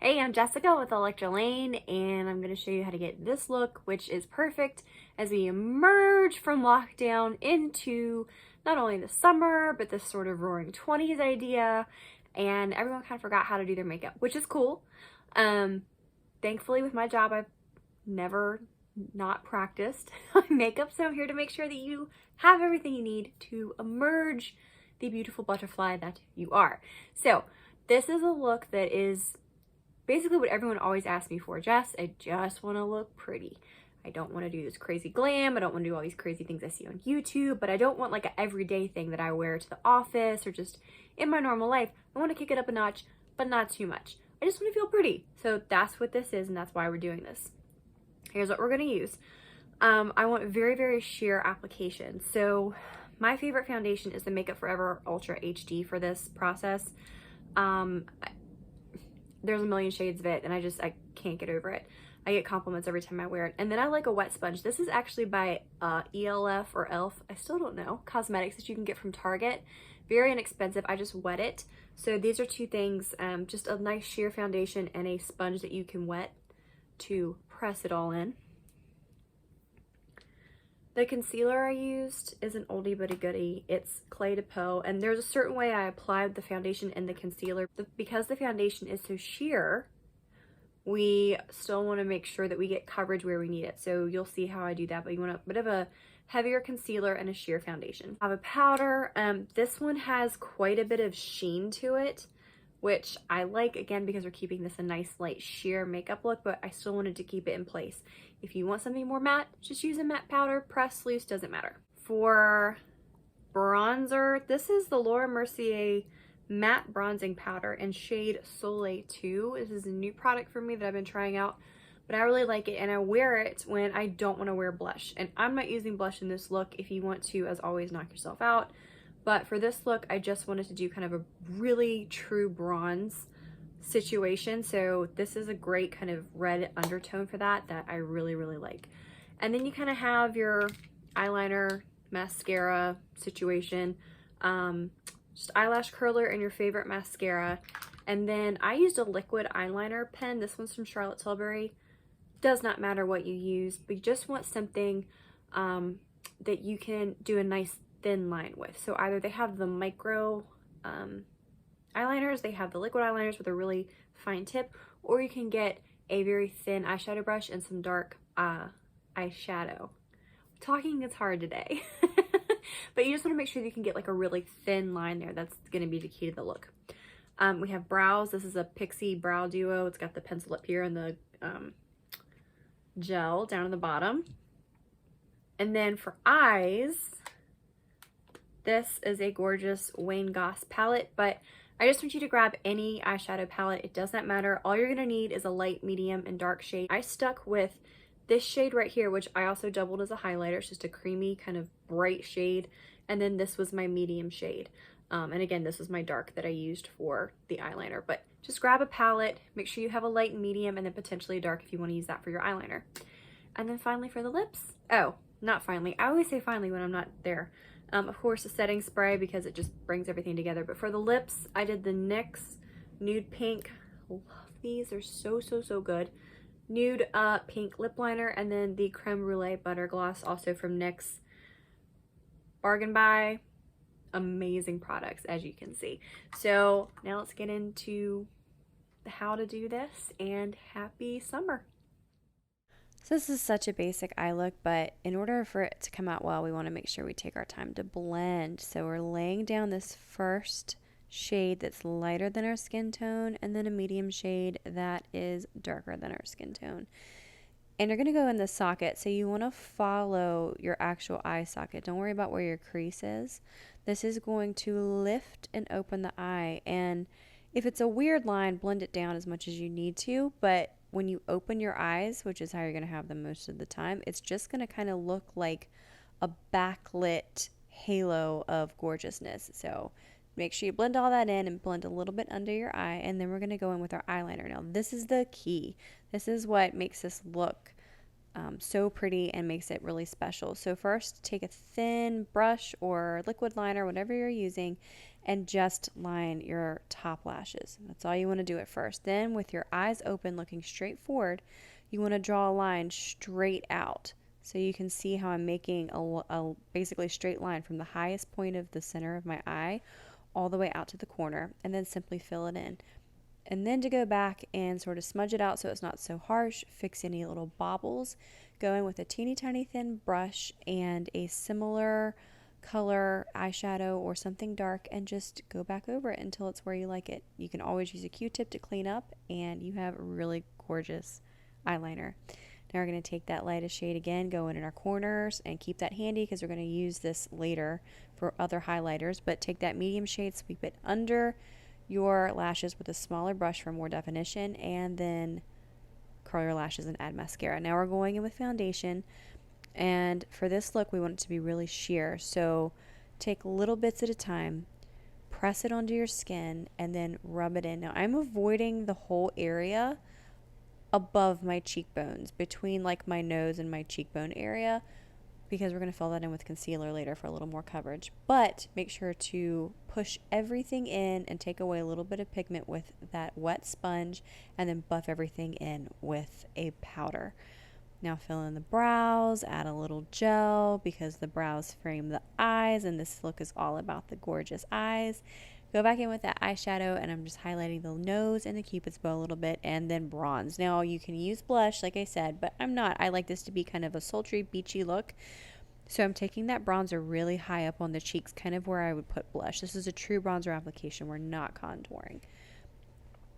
Hey, I'm Jessica with Electra Lane, and I'm going to show you how to get this look, which is perfect as we emerge from lockdown into not only the summer, but this sort of roaring 20s idea, and everyone kind of forgot how to do their makeup, which is cool. Um, Thankfully, with my job, I've never not practiced makeup, so I'm here to make sure that you have everything you need to emerge the beautiful butterfly that you are. So, this is a look that is basically what everyone always asks me for. Jess, I just want to look pretty. I don't want to do this crazy glam. I don't want to do all these crazy things I see on YouTube, but I don't want like an everyday thing that I wear to the office or just in my normal life. I want to kick it up a notch, but not too much. I just want to feel pretty. So that's what this is, and that's why we're doing this. Here's what we're going to use. I want very, very sheer application. So my favorite foundation is the Makeup Forever Ultra HD for this process. There's a million shades of it, and I can't get over it. I get compliments every time I wear it. And then I like a wet sponge. This is actually by ELF or ELF, I still don't know, cosmetics that you can get from Target. Very inexpensive. I just wet it. So these are two things, just a nice sheer foundation and a sponge that you can wet to press it all in. The concealer I used is an oldie but a goodie. It's Clé de Peau, and there's a certain way I applied the foundation and the concealer. Because the foundation is so sheer, we still want to make sure that we get coverage where we need it. So you'll see how I do that, but you want a bit of a heavier concealer and a sheer foundation. I have a powder. This one has quite a bit of sheen to it, which I like, again, because we're keeping this a nice light sheer makeup look, but I still wanted to keep it in place. If you want something more matte, just use a matte powder, press, loose, doesn't matter. For bronzer, this is the Laura Mercier matte bronzing powder in shade Soleil 2. This is a new product for me that I've been trying out, but I really like it, and I wear it when I don't want to wear blush. And I'm not using blush in this look. If you want to, as always, knock yourself out. But for this look, I just wanted to do kind of a really true bronze situation. So this is a great kind of red undertone for that I really, really like. And then you kind of have your eyeliner, mascara situation, just eyelash curler and your favorite mascara. And then I used a liquid eyeliner pen. This one's from Charlotte Tilbury. Does not matter what you use, but you just want something that you can do a nice thin line with. So either they have the micro eyeliners, they have the liquid eyeliners with a really fine tip, or you can get a very thin eyeshadow brush and some dark eyeshadow. Talking is hard today. But you just want to make sure that you can get like a really thin line there. That's going to be the key to the look. We have brows. This is a Pixi Brow Duo. It's got the pencil up here and the gel down at the bottom. And then for eyes, this is a gorgeous Wayne Goss palette, but I just want you to grab any eyeshadow palette. It does not matter. All you're going to need is a light, medium, and dark shade. I stuck with this shade right here, which I also doubled as a highlighter. It's just a creamy kind of bright shade. And then this was my medium shade. And again, this was my dark that I used for the eyeliner. But just grab a palette, make sure you have a light and medium, and then potentially a dark if you want to use that for your eyeliner. And then finally for the lips. Oh, not finally. I always say finally when I'm not there. Of course, a setting spray because it just brings everything together. But for the lips, I did the NYX Nude Pink. Love these. They're so, so, so good. Nude pink lip liner, and then the Creme Brulee Butter Gloss, also from NYX. Bargain buy. Amazing products, as you can see. So now let's get into how to do this, and happy summer. So this is such a basic eye look, but in order for it to come out well, we want to make sure we take our time to blend. So we're laying down this first shade that's lighter than our skin tone, and then a medium shade that is darker than our skin tone. And you're going to go in the socket, so you want to follow your actual eye socket. Don't worry about where your crease is. This is going to lift and open the eye, and if it's a weird line, blend it down as much as you need to, but when you open your eyes, which is how you're going to have them most of the time, it's just going to kind of look like a backlit halo of gorgeousness. So make sure you blend all that in and blend a little bit under your eye, and then we're going to go in with our eyeliner. Now, this is the key. This is what makes this look so pretty and makes it really special. So first, take a thin brush or liquid liner, whatever you're using, and just line your top lashes. That's all you want to do at first. Then with your eyes open, looking straight forward, you want to draw a line straight out. So you can see how I'm making a basically straight line from the highest point of the center of my eye all the way out to the corner, and then simply fill it in. And then to go back and sort of smudge it out so it's not so harsh, fix any little bobbles, going with a teeny tiny thin brush and a similar color eyeshadow or something dark, and just go back over it until it's where you like it. You can always use a Q-tip to clean up, and you have a really gorgeous eyeliner. Now we're going to take that lightest shade again, go in our corners, and keep that handy because we're going to use this later for other highlighters. But take that medium shade, sweep it under your lashes with a smaller brush for more definition, and then curl your lashes and add mascara. Now we're going in with foundation, and for this look we want it to be really sheer, so take little bits at a time, press it onto your skin, and then rub it in. Now I'm avoiding the whole area above my cheekbones, between like my nose and my cheekbone area, because we're going to fill that in with concealer later for a little more coverage. But make sure to push everything in and take away a little bit of pigment with that wet sponge, and then buff everything in with a powder. Now fill in the brows, add a little gel because the brows frame the eyes, and this look is all about the gorgeous eyes. Go back in with that eyeshadow, and I'm just highlighting the nose and the cupid's bow a little bit, and then bronze. Now you can use blush like I said, but I'm not. I like this to be kind of a sultry, beachy look. So I'm taking that bronzer really high up on the cheeks, kind of where I would put blush. This is a true bronzer application. We're not contouring.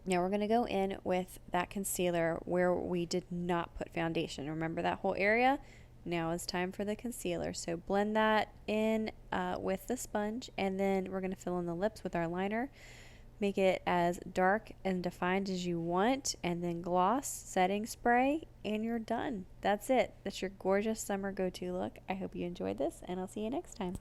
Now we're going to go in with that concealer where we did not put foundation. Remember that whole area? Now it's time for the concealer. So blend that in with the sponge, and then we're going to fill in the lips with our liner. Make it as dark and defined as you want, and then gloss, setting spray, and you're done. That's it. That's your gorgeous summer go-to look. I hope you enjoyed this, and I'll see you next time.